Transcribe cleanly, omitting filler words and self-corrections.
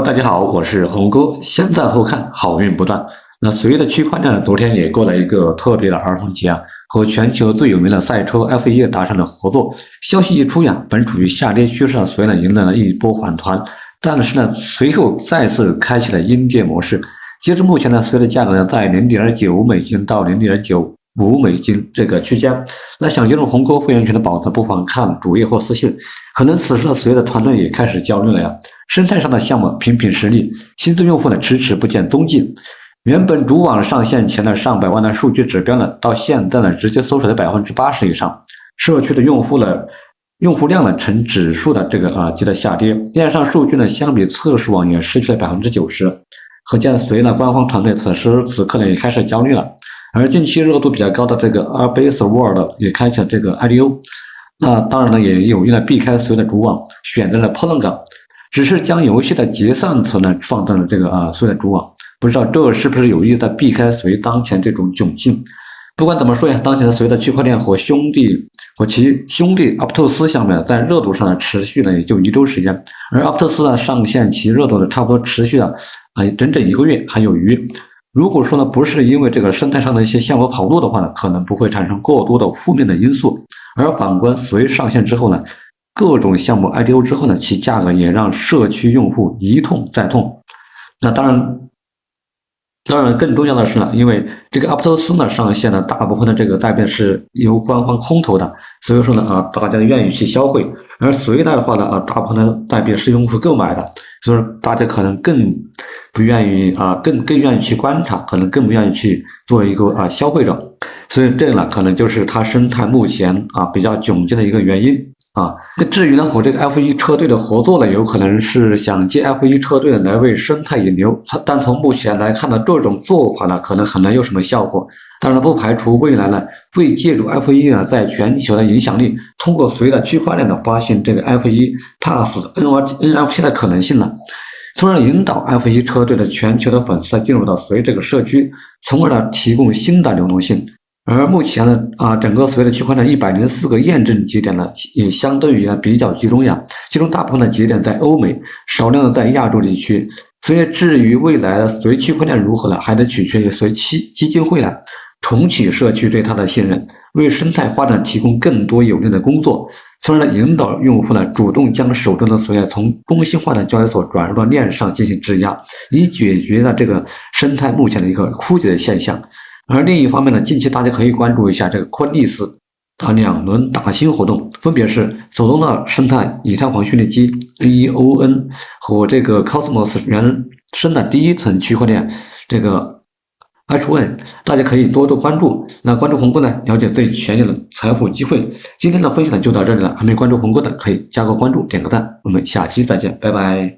大家好，我是红哥。先赞后看，好运不断。那随着区块链昨天也过了一个特别的儿童节啊，和全球最有名的赛车 F1达成了合作。消息一出呀，本处于下跌趋势的随呢迎来了一波反弹，但是呢随后再次开启了阴跌模式。截至目前呢，随的价格呢在$0.9到$0.95这个区间。那想进入红哥会员群的宝子，不妨看主页或私信。可能此时的随的团队也开始焦虑了呀。生态上的项目频频失利，新增用户呢迟迟不见踪迹。原本主网上线前的上百万的数据指标呢，到现在呢直接缩水了80%以上。社区的用户量呢呈指数的级的下跌，链上数据呢相比测试网也失去了90%。可见随呢官方团队此时此刻呢也开始焦虑了。而近期热度比较高的这个 Arbase World 也开启了这个 IDO， 那当然呢也有意的避开随的主网，选择了 Polygon。只是将游戏的结算层呢放到了随的主网，不知道这是不是有意在避开随当前这种窘境。不管怎么说呀，当前的随的区块链和其兄弟阿普特斯项目在热度上呢持续了也就1周时间，而阿普特斯呢上线其热度呢差不多持续了整整1个月还有余。如果说呢不是因为这个生态上的一些项目跑路的话呢，可能不会产生过多的负面的因素。而反观随上线之后呢，各种项目 IDO 之后呢，其价格也让社区用户一痛再痛。那当然更重要的是呢，因为这个阿普特斯呢上线呢，大部分的这个代币是由官方空投的，所以说呢大家愿意去消费。而随的话呢大部分的代币是用户购买的，所以说大家可能更不愿意更愿意去观察，可能更不愿意去做一个消费者。所以这呢可能就是它生态目前比较窘境的一个原因。那至于呢，和这个 F1 车队的合作呢，有可能是想借 F1 车队来为生态引流，但从目前来看呢，这种做法呢，可能很难有什么效果。当然，不排除未来呢，会借助 F1 呢在全球的影响力，通过随着区块链的发行这个 F1 Pass NFT 的可能性呢，从而引导 F1 车队的全球的粉丝进入到随这个社区，从而呢提供新的流动性。而目前呢，整个随的区块链104个验证节点呢，也相对于呢比较集中呀，其中大部分的节点在欧美，少量的在亚洲地区。所以至于未来的随区块链如何呢，还得取决于随基金会呢重启社区对它的信任，为生态发展提供更多有利的工作，从而呢引导用户呢主动将手中的随从中心化的交易所转入到链上进行质押，以解决了这个生态目前的一个枯竭的现象。而另一方面呢，近期大家可以关注一下这个昆蒂斯2轮打新活动，分别是手动的生态以太坊虚拟机 NEON 和这个 Cosmos 原生的第一层区块链这个 H1， 大家可以多多关注。那关注红哥呢，了解最全面的财富机会。今天的分享就到这里了，还没关注红哥的可以加个关注，点个赞。我们下期再见，拜拜。